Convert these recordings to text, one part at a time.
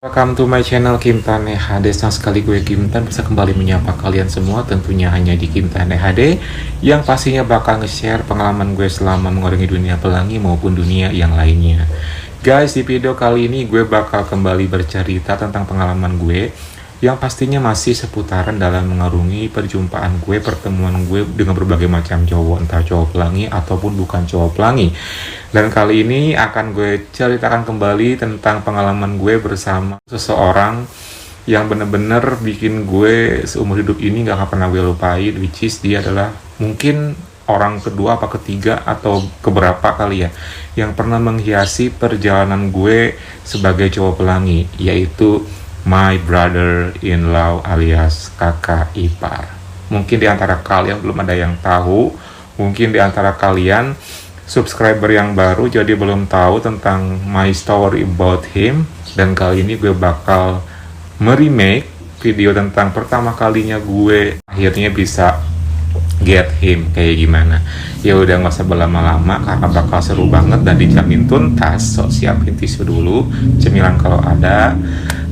Welcome to my channel Kim Tane HD. Senang sekali gue Kim Tan bisa kembali menyapa kalian semua, tentunya hanya di Kim Tane HD yang pastinya bakal nge-share pengalaman gue selama mengarungi dunia pelangi maupun dunia yang lainnya. Guys, di video kali ini gue bakal kembali bercerita tentang pengalaman gue yang pastinya masih seputaran dalam mengarungi perjumpaan gue, pertemuan gue dengan berbagai macam cowok, entah cowok pelangi ataupun bukan cowok pelangi. Dan kali ini akan gue ceritakan kembali tentang pengalaman gue bersama seseorang yang bener-bener bikin gue seumur hidup ini gak akan pernah gue lupain, which is dia adalah mungkin orang kedua apa ketiga atau keberapa kali ya yang pernah menghiasi perjalanan gue sebagai cowok pelangi, yaitu my brother-in-law alias kakak ipar. Mungkin di antara kalian belum ada yang tahu, mungkin di antara kalian subscriber yang baru jadi belum tahu tentang my story about him. Dan kali ini gue bakal meremake video tentang pertama kalinya gue akhirnya bisa get him kayak gimana. Ya udah nggak usah berlama-lama karena bakal seru banget dan dijamin tuntas. So siapin tisu dulu, cemilan kalau ada,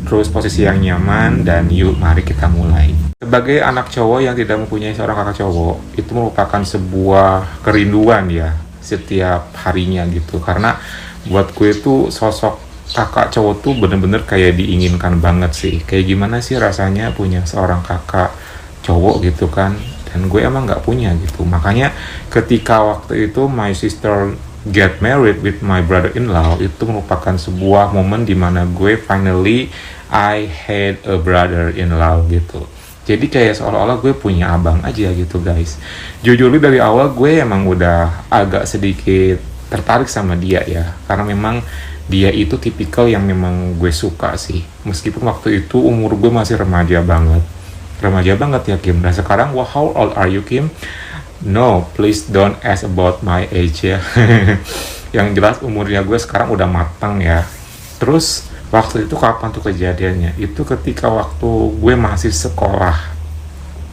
terus posisi yang nyaman, dan yuk mari kita mulai. Sebagai anak cowok yang tidak mempunyai seorang kakak cowok, itu merupakan sebuah kerinduan ya setiap harinya gitu. Karena buat gue itu sosok kakak cowok tuh bener-bener kayak diinginkan banget sih. Kayak gimana sih rasanya punya seorang kakak cowok gitu kan. Dan gue emang gak punya gitu. Makanya ketika waktu itu my sister get married with my brother-in-law, itu merupakan sebuah momen dimana gue finally I had a brother-in-law gitu. Jadi kayak seolah-olah gue punya abang aja gitu guys. Jujur dari awal gue emang udah agak sedikit tertarik sama dia ya. Karena memang dia itu tipikal yang memang gue suka sih. Meskipun waktu itu umur gue masih remaja banget. Remaja banget ya Kim. Dan sekarang, wow, how old are you Kim? No, please don't ask about my age ya. Yang jelas umurnya gue sekarang udah matang ya. Terus waktu itu kapan tuh kejadiannya? Itu ketika waktu gue masih sekolah.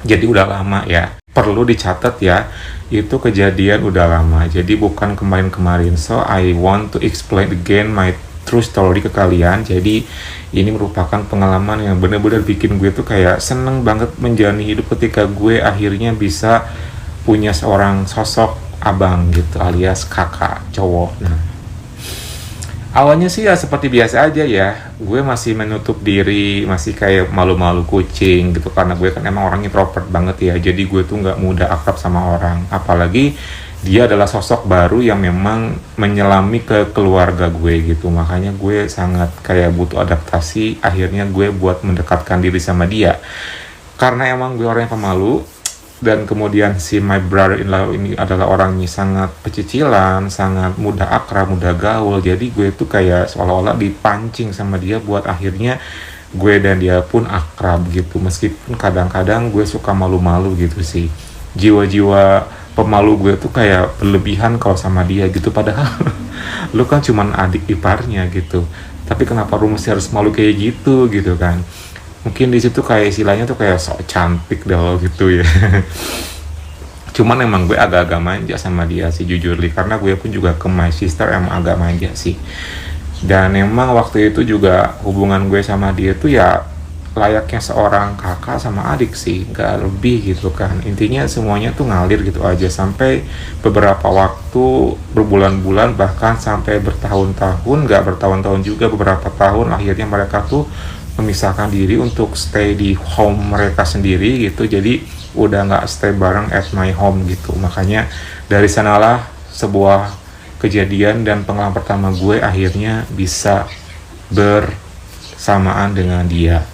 Jadi udah lama ya. Perlu dicatat ya, itu kejadian udah lama. Jadi bukan kemarin-kemarin. So I want to explain again my true story ke kalian. Jadi ini merupakan pengalaman yang benar-benar bikin gue tuh kayak seneng banget menjalani hidup ketika gue akhirnya bisa punya seorang sosok abang gitu alias kakak cowok. Nah, awalnya sih ya seperti biasa aja ya. Gue masih menutup diri, masih kayak malu-malu kucing gitu. Karena gue kan emang orang introvert banget ya. Jadi gue tuh gak mudah akrab sama orang. Apalagi dia adalah sosok baru yang memang menyelami ke keluarga gue gitu. Makanya gue sangat kayak butuh adaptasi. Akhirnya gue buat mendekatkan diri sama dia. Karena emang gue orang yang pemalu. Dan kemudian si my brother-in-law ini adalah orangnya sangat pecicilan, sangat mudah akrab, mudah gaul. Jadi gue tuh kayak seolah-olah dipancing sama dia buat akhirnya gue dan dia pun akrab gitu. Meskipun kadang-kadang gue suka malu-malu gitu sih. Jiwa-jiwa pemalu gue tuh kayak berlebihan kalau sama dia gitu. Padahal lu kan cuman adik iparnya gitu. Tapi kenapa lu mesti harus malu kayak gitu gitu kan. Mungkin di situ kayak istilahnya tuh kayak sok cantik dah gitu ya. Cuman emang gue agak-agak manja sama dia sih jujur li. Karena gue pun juga ke my sister emang agak manja sih. Dan emang waktu itu juga hubungan gue sama dia tuh ya layaknya seorang kakak sama adik sih. Gak lebih gitu kan. Intinya semuanya tuh ngalir gitu aja. Sampai beberapa waktu berbulan-bulan bahkan sampai bertahun-tahun. Gak bertahun-tahun juga, beberapa tahun akhirnya mereka tuh memisahkan diri untuk stay di home mereka sendiri gitu. Jadi udah nggak stay bareng at my home gitu. Makanya dari sanalah sebuah kejadian dan pengalaman pertama gue akhirnya bisa bersamaan dengan dia.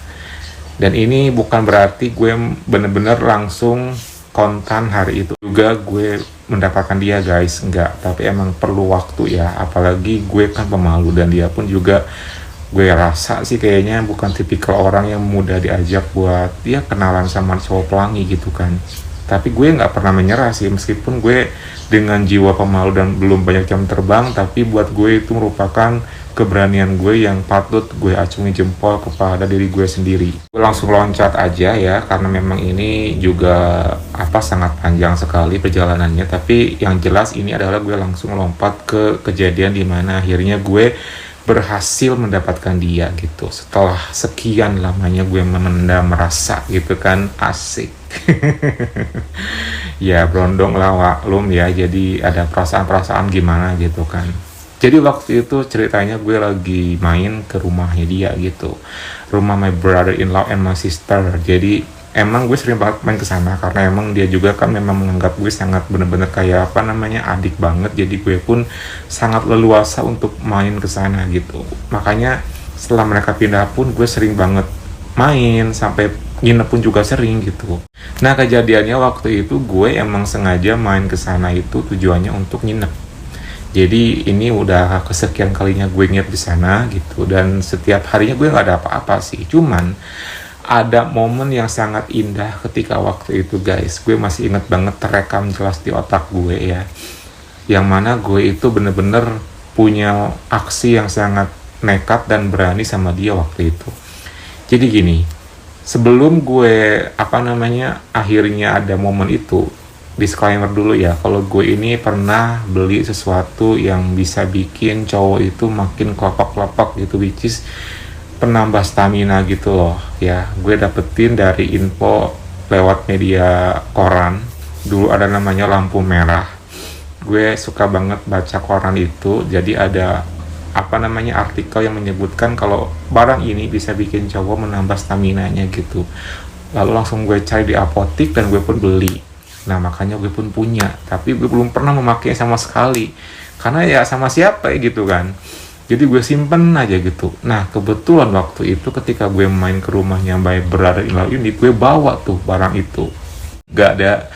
Dan ini bukan berarti gue bener-bener langsung kontan hari itu juga gue mendapatkan dia guys, enggak. Tapi emang perlu waktu ya. Apalagi gue kan pemalu dan dia pun juga gue rasa sih kayaknya bukan tipikal orang yang mudah diajak buat dia kenalan sama cowok pelangi gitu kan. Tapi gue nggak pernah menyerah sih, meskipun gue dengan jiwa pemalu dan belum banyak jam terbang, tapi buat gue itu merupakan keberanian gue yang patut gue acungi jempol kepada diri gue sendiri. Gue langsung loncat aja ya, karena memang ini juga sangat panjang sekali perjalanannya. Tapi yang jelas ini adalah gue langsung lompat ke kejadian dimana akhirnya gue berhasil mendapatkan dia gitu. Setelah sekian lamanya gue memendam rasa gitu kan, asik. Ya berondong lah waklum ya, jadi ada perasaan-perasaan gimana gitu kan. Jadi waktu itu ceritanya gue lagi main ke rumahnya dia gitu, rumah my brother-in-law and my sister. Jadi emang gue sering banget main ke sana karena emang dia juga kan memang menganggap gue sangat bener-bener kayak apa namanya adik banget. Jadi gue pun sangat leluasa untuk main ke sana gitu. Makanya setelah mereka pindah pun gue sering banget main, sampai nginep pun juga sering gitu. Nah kejadiannya waktu itu gue emang sengaja main ke sana itu tujuannya untuk nginep. Jadi ini udah kesekian kalinya gue nginep di sana gitu, dan setiap harinya gue nggak ada apa-apa sih. Cuman ada momen yang sangat indah ketika waktu itu guys. Gue masih inget banget, terekam jelas di otak gue ya. Yang mana gue itu bener-bener punya aksi yang sangat nekat dan berani sama dia waktu itu. Jadi gini, sebelum gue akhirnya ada momen itu, disclaimer dulu ya, kalau gue ini pernah beli sesuatu yang bisa bikin cowok itu makin kelopak-kelopak gitu, which is penambah stamina gitu loh ya. Gue dapetin dari info lewat media koran, dulu ada namanya lampu merah. Gue suka banget baca koran itu, jadi ada artikel yang menyebutkan kalau barang ini bisa bikin cowok menambah staminanya gitu. Lalu langsung gue cari di apotik dan gue pun beli. Nah makanya gue pun punya, tapi gue belum pernah memakainya sama sekali, karena ya sama siapa ya gitu kan. Jadi gue simpen aja gitu. Nah kebetulan waktu itu ketika gue main ke rumahnya my brother-in-law ini, gue bawa tuh barang itu, gak ada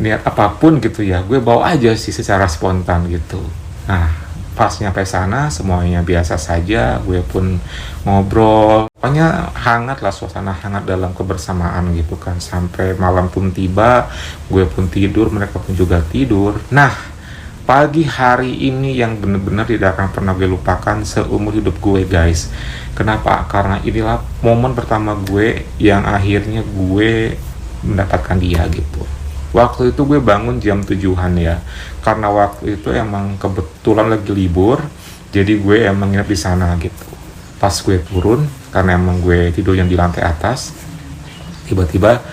niat apapun gitu ya, gue bawa aja sih secara spontan gitu. Nah pas nyampe sana semuanya biasa saja, gue pun ngobrol, pokoknya hangat lah, suasana hangat dalam kebersamaan gitu kan. Sampai malam pun tiba, gue pun tidur, mereka pun juga tidur. Nah pagi hari ini yang bener-bener tidak akan pernah gue lupakan seumur hidup gue guys. Kenapa? Karena inilah momen pertama gue yang akhirnya gue mendapatkan dia gitu. Waktu itu gue bangun jam 7-an ya, karena waktu itu emang kebetulan lagi libur, jadi gue emang nginep di sana gitu. Pas gue turun, karena emang gue tidurnya di lantai atas, tiba-tiba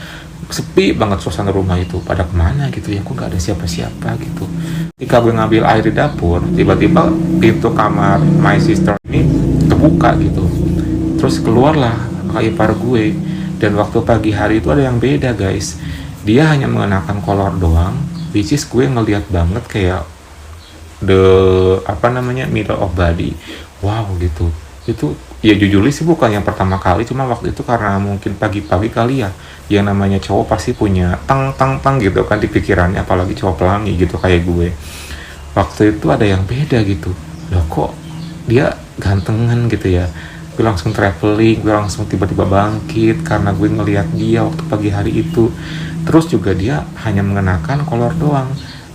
sepi banget suasana rumah itu, pada kemana gitu ya, kok gak ada siapa-siapa gitu. Ketika gue ngambil air di dapur, tiba-tiba pintu kamar my sister ini kebuka gitu, terus keluarlah kakak ipar gue. Dan waktu pagi hari itu ada yang beda guys, dia hanya mengenakan kolor doang, which is gue ngeliat banget kayak middle of body. Wow gitu. Itu ya jujur sih bukan yang pertama kali, cuma waktu itu karena mungkin pagi-pagi kali ya, yang namanya cowok pasti punya tang gitu kan di pikirannya, apalagi cowok pelangi gitu kayak gue. Waktu itu ada yang beda gitu, loh kok dia gantengan gitu ya. Gue langsung traveling, gue langsung tiba-tiba bangkit karena gue ngeliat dia waktu pagi hari itu. Terus juga dia hanya mengenakan kolor doang,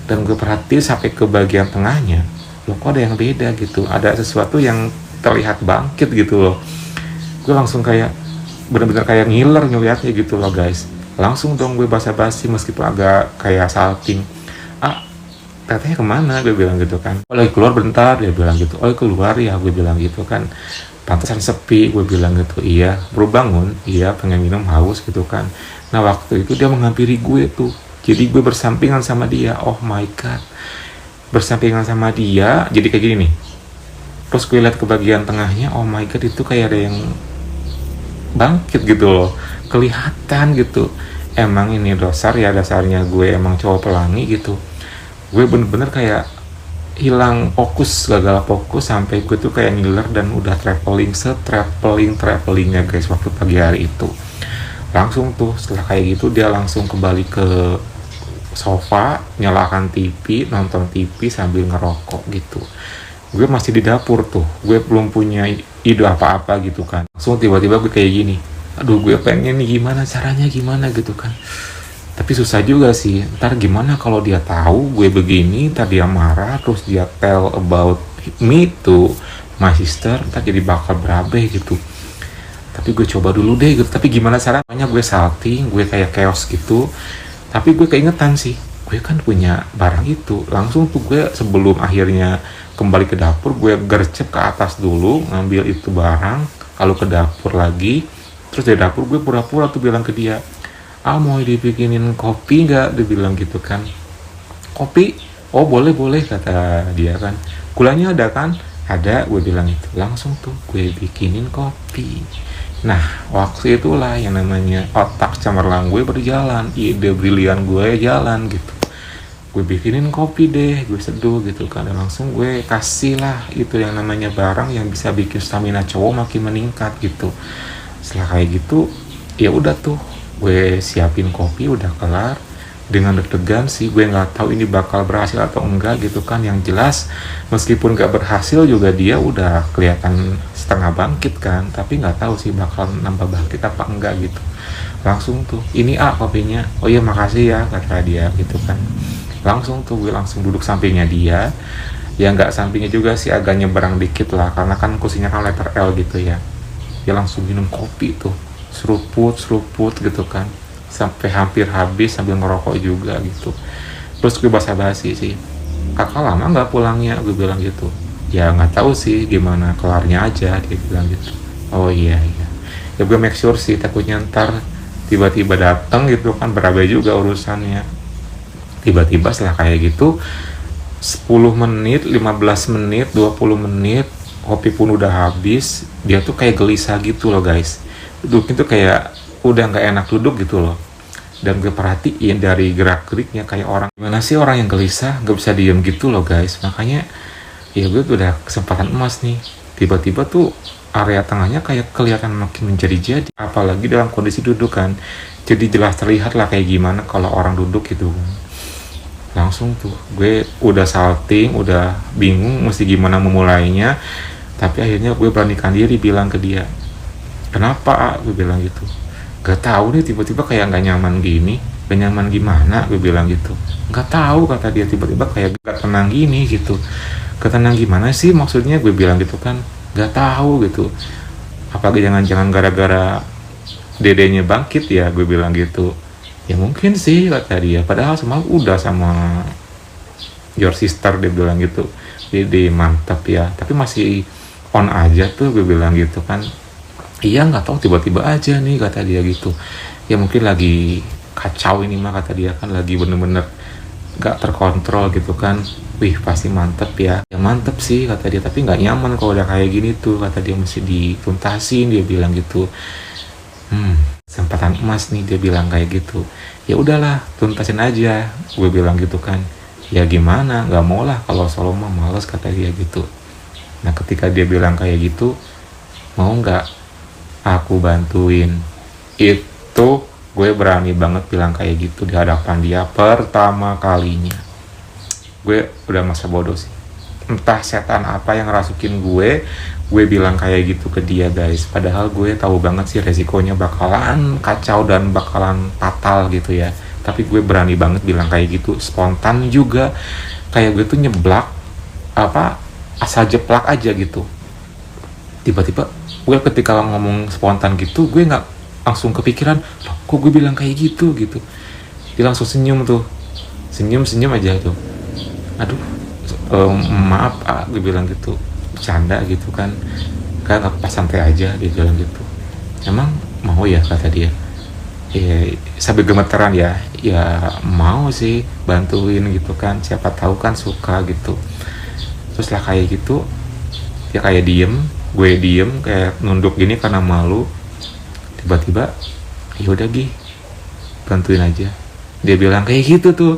dan gue perhatiin sampai ke bagian tengahnya, loh kok ada yang beda gitu, ada sesuatu yang terlihat bangkit gitu loh. Gue langsung kayak bener-bener kayak ngiler ngeliatnya gitu loh guys. Langsung dong gue basa-basi meskipun agak kayak salting, teteh kemana, gue bilang gitu kan. Oh lagi keluar bentar, dia bilang gitu. Oh keluar ya, gue bilang gitu kan. Pantesan sepi, gue bilang gitu. Iya, baru bangun, iya pengen minum, haus gitu kan. Nah waktu itu dia menghampiri gue tuh, jadi gue bersampingan sama dia. Oh my god, bersampingan sama dia, jadi kayak gini nih. Terus gue lihat ke bagian tengahnya, oh my god, itu kayak ada yang bangkit gitu loh, kelihatan gitu. Emang ini dasarnya gue emang cowok pelangi gitu. Gue bener-bener kayak hilang fokus, gagal fokus, sampai gue tuh kayak ngiler dan udah travelingnya guys waktu pagi hari itu. Langsung tuh setelah kayak gitu dia langsung kembali ke sofa, nyalakan TV, nonton TV sambil ngerokok gitu. Gue masih di dapur tuh, gue belum punya ide apa-apa gitu kan. Langsung tiba-tiba gue kayak gini, aduh gue pengen nih gimana caranya gitu kan. Tapi susah juga sih, ntar gimana kalau dia tahu gue begini, ntar dia marah, terus dia tell about me to my sister, ntar jadi bakal berabe gitu. Tapi gue coba dulu deh gitu. Tapi gimana caranya, gue salting, gue kayak chaos gitu. Tapi gue keingetan sih, gue kan punya barang itu. Langsung tuh gue sebelum akhirnya kembali ke dapur, gue gercep ke atas dulu ngambil itu barang, lalu ke dapur lagi. Terus dari dapur gue pura-pura tuh bilang ke dia, mau dibikinin kopi nggak, dia bilang gitu kan. Kopi, oh boleh boleh kata dia kan. Gulanya ada kan? Ada, gue bilang itu. Langsung tuh gue bikinin kopi. Nah, waktu itulah yang namanya otak cemerlang gue berjalan, ide brilian gue jalan gitu. Gue bikinin kopi deh, gue seduh gitu kan. Dan langsung gue kasih lah itu yang namanya barang yang bisa bikin stamina cowok makin meningkat gitu. Setelah kayak gitu, ya udah tuh gue siapin kopi, udah kelar. Dengan deg-degan sih, gue nggak tahu ini bakal berhasil atau enggak gitu kan. Yang jelas meskipun nggak berhasil juga dia udah kelihatan setengah bangkit kan, tapi nggak tahu sih bakal nambah bangkit apa enggak gitu. Langsung tuh, ini kopinya, oh iya makasih ya kata dia gitu kan. Langsung tuh gue langsung duduk sampingnya dia, ya nggak sampingnya juga sih, agak nyebrang dikit lah karena kan kursinya kan letter L gitu ya. Dia langsung minum kopi tuh, seruput gitu kan, sampai hampir habis sambil ngerokok juga gitu. Terus gue basa-basi sih, kakak lama nggak pulangnya, gue bilang gitu. Ya nggak tahu sih gimana kelarnya aja, dia bilang gitu. Oh iya ya gue make sure sih, takutnya ntar tiba-tiba datang gitu kan, berabe juga urusannya. Tiba-tiba setelah kayak gitu 10 menit, 15 menit, 20 menit kopi pun udah habis. Dia tuh kayak gelisah gitu loh guys, duduknya tuh kayak udah nggak enak duduk gitu loh. Dan gue perhatiin dari gerak-geriknya kayak orang, gimana sih orang yang gelisah nggak bisa diem gitu loh guys. Makanya ya gue tuh udah kesempatan emas nih. Tiba-tiba tuh area tengahnya kayak kelihatan makin menjadi-jadi, apalagi dalam kondisi duduk kan. Jadi jelas terlihat lah kayak gimana kalau orang duduk gitu. Langsung tuh gue udah salting, udah bingung mesti gimana memulainya. Tapi akhirnya gue beranikan diri bilang ke dia, kenapa? Gue bilang gitu. Gak tahu nih, tiba-tiba kayak gak nyaman gini. Gak nyaman gimana? Gue bilang gitu. Gak tahu kata dia, tiba-tiba kayak gak tenang gini gitu. Gak tenang gimana sih maksudnya? Gue bilang gitu kan. Gak tahu gitu. Apalagi jangan-jangan gara-gara dedenya bangkit ya, gue bilang gitu. Ya mungkin sih kata dia. Padahal semalam udah sama your sister, dia bilang gitu. Dede mantap ya. Tapi masih on aja tuh, gue bilang gitu kan. Iya nggak tahu tiba-tiba aja nih kata dia gitu. Ya mungkin lagi kacau ini mah kata dia kan, lagi bener-bener nggak terkontrol gitu kan. Wih pasti mantep ya. Ya mantep sih kata dia, tapi nggak nyaman kalau udah kayak gini tuh kata dia, mesti dituntasin, dia bilang gitu. Kesempatan emas nih, dia bilang kayak gitu. Ya udahlah tuntasin aja, gue bilang gitu kan. Ya gimana, nggak mau lah kalau solo mah males kata dia gitu. Nah ketika dia bilang kayak gitu, mau nggak aku bantuin? Itu gue berani banget bilang kayak gitu di hadapan dia pertama kalinya. Gue udah masa bodoh sih, entah setan apa yang rasukin gue bilang kayak gitu ke dia guys. Padahal gue tahu banget sih resikonya bakalan kacau dan bakalan fatal gitu ya. Tapi gue berani banget bilang kayak gitu, spontan juga. Kayak gue tuh nyeblak, asal jeplak aja gitu. Tiba-tiba gue ketika ngomong spontan gitu, gue nggak langsung kepikiran, loh kok gue bilang kayak gitu. Dia langsung senyum tuh, senyum aja tuh. Aduh, maaf gue bilang gitu, bercanda gitu kan, nggak pas, santai aja, dia bilang gitu. Emang mau ya kata dia. Sambil gemeteran ya mau sih bantuin gitu kan, siapa tahu kan suka gitu. Terus lah kayak gitu dia kayak gue diem kayak nunduk gini karena malu. Tiba-tiba yaudah bantuin aja, dia bilang kayak gitu tuh.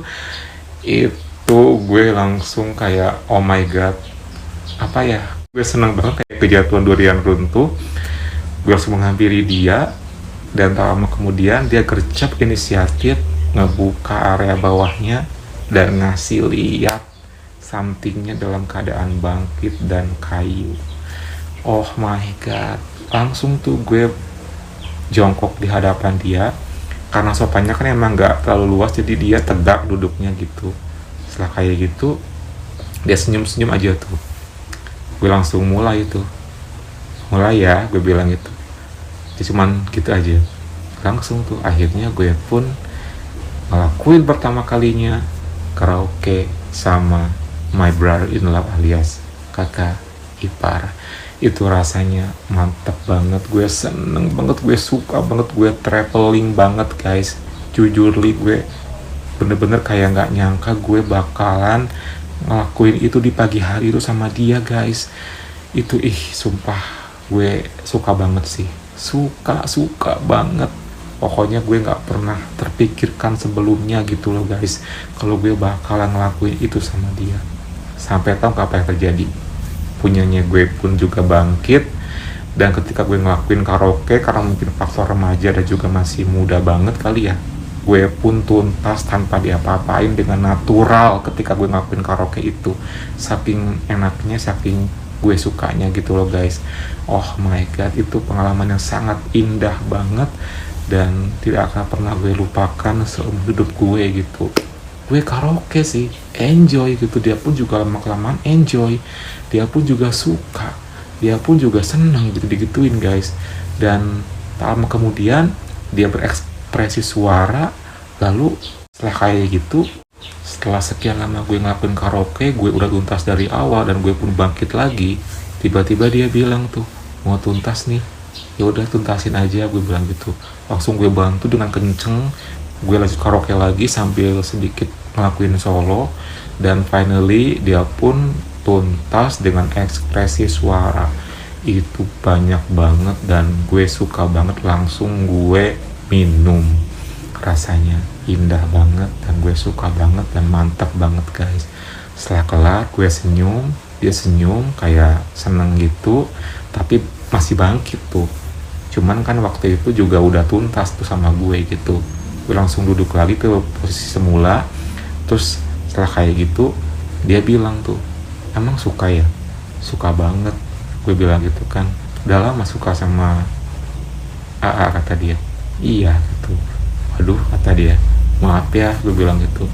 Itu gue langsung kayak oh my god, gue seneng banget kayak kejatuhan durian runtuh. Gue langsung menghampiri dia, dan tak lama kemudian dia gercep inisiatif ngebuka area bawahnya dan ngasih lihat somethingnya dalam keadaan bangkit dan kayu. Oh my god, langsung tuh gue jongkok di hadapan dia. Karena sopannya kan emang gak terlalu luas, jadi dia tegak duduknya gitu. Setelah kayak gitu dia senyum aja tuh. Gue langsung mulai ya, gue bilang gitu. Dia cuman gitu aja. Langsung tuh akhirnya gue pun ngelakuin pertama kalinya. karaoke sama my brother-in-law alias kakak ipar. Itu rasanya mantep banget, gue seneng banget, gue suka banget, gue traveling banget guys. Jujur li, gue bener-bener kayak nggak nyangka gue bakalan ngelakuin itu di pagi hari itu sama dia guys. Itu sumpah gue suka banget sih, suka banget. Pokoknya gue nggak pernah terpikirkan sebelumnya gitu loh guys, kalau gue bakalan ngelakuin itu sama dia. Sampai tahu apa yang terjadi, punyanya gue pun juga bangkit. Dan ketika gue ngelakuin karaoke, karena mungkin faktor remaja dan juga masih muda banget kali ya, gue pun tuntas tanpa diapa-apain dengan natural ketika gue ngelakuin karaoke itu. Saking enaknya, saking gue sukanya gitu loh guys. Oh my god, itu pengalaman yang sangat indah banget dan tidak akan pernah gue lupakan seumur hidup gue gitu. Gue karaoke sih enjoy gitu, dia pun juga lama-kelamaan enjoy, dia pun juga suka, dia pun juga senang gitu digituin guys. Dan tak lama kemudian dia berekspresi suara. Lalu setelah kayak gitu, setelah sekian lama gue ngelakuin karaoke, gue udah tuntas dari awal dan gue pun bangkit lagi. Tiba-tiba dia bilang tuh, mau tuntas nih, ya udah tuntasin aja, gue bilang gitu. Langsung gue bantu dengan kenceng, gue lanjut karaoke lagi sambil sedikit ngelakuin solo. Dan finally dia pun tuntas dengan ekspresi suara. Itu banyak banget dan gue suka banget, langsung gue minum. Rasanya indah banget dan gue suka banget dan mantap banget guys. Setelah kelar gue senyum, dia senyum kayak seneng gitu, tapi masih bangkit tuh. Cuman kan waktu itu juga udah tuntas tuh sama gue gitu. Gue langsung duduk lagi ke posisi semula. Terus setelah kayak gitu dia bilang tuh, emang suka ya? Suka banget, gue bilang gitu kan. Udah lama suka sama AA, kata dia. Iya gitu. Waduh, kata dia, maaf ya, gue bilang gitu.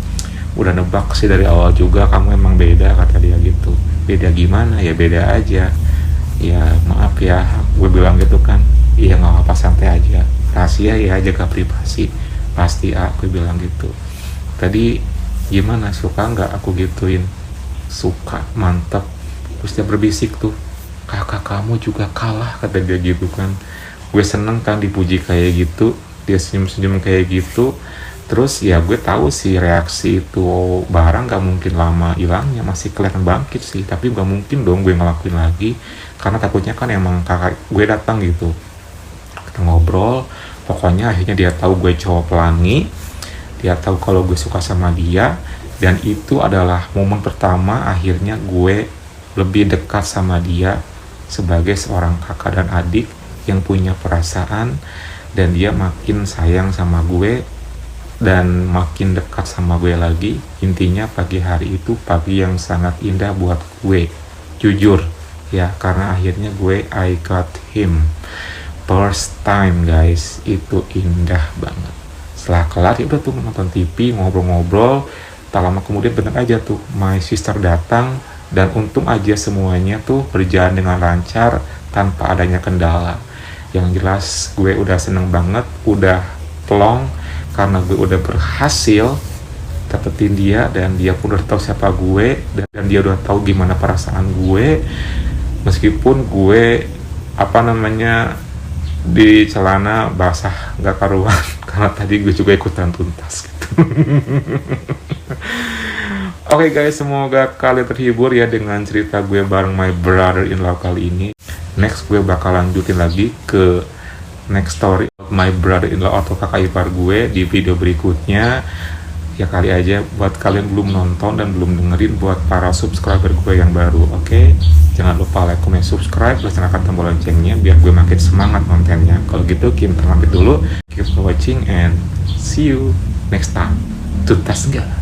Udah nebak sih dari awal juga kamu emang beda, kata dia gitu. Beda gimana? Ya beda aja. Ya maaf ya, gue bilang gitu kan. Iya nggak apa-apa, santai aja, rahasia ya, jaga privasi. Pasti aku bilang gitu. Tadi gimana, suka nggak aku gituin? Suka, mantap. Terus dia berbisik tuh, kakak kamu juga kalah, kata dia gitu kan. Gue seneng kan dipuji kayak gitu, dia senyum-senyum kayak gitu. Terus ya gue tahu sih reaksi itu barang gak mungkin lama hilangnya, masih kelihatan bangkit sih. Tapi gak mungkin dong gue ngelakuin lagi, karena takutnya kan emang kakak gue datang gitu. Kita ngobrol, pokoknya akhirnya dia tahu gue cowok pelangi, dia tahu kalau gue suka sama dia. Dan itu adalah momen pertama akhirnya gue lebih dekat sama dia sebagai seorang kakak dan adik yang punya perasaan. Dan dia makin sayang sama gue dan makin dekat sama gue lagi. Intinya pagi hari itu pagi yang sangat indah buat gue, jujur ya, karena akhirnya I got him first time guys. Itu indah banget. Setelah kelar ya udah tuh nonton TV, ngobrol-ngobrol. Tak lama kemudian bener aja tuh my sister datang, dan untung aja semuanya tuh berjalan dengan lancar tanpa adanya kendala. Yang jelas gue udah seneng banget, udah plong, karena gue udah berhasil dapetin dia. Dan dia pun udah tahu siapa gue, dan dia udah tahu gimana perasaan gue. Meskipun gue di celana basah gak karuan karena tadi gue juga ikutan tuntas gitu. Oke guys, semoga kalian terhibur ya dengan cerita gue bareng my brother-in-law kali ini. Next gue bakal lanjutin lagi ke next story my brother-in-law atau kakak ipar gue di video berikutnya. Ya kali aja buat kalian belum nonton dan belum dengerin, buat para subscriber gue yang baru. Oke? Jangan lupa like, comment, subscribe, dan nyalakan tombol loncengnya biar gue makin semangat kontennya. Kalau gitu kita pamit dulu. Keep watching and see you next time. Tuntas enggak?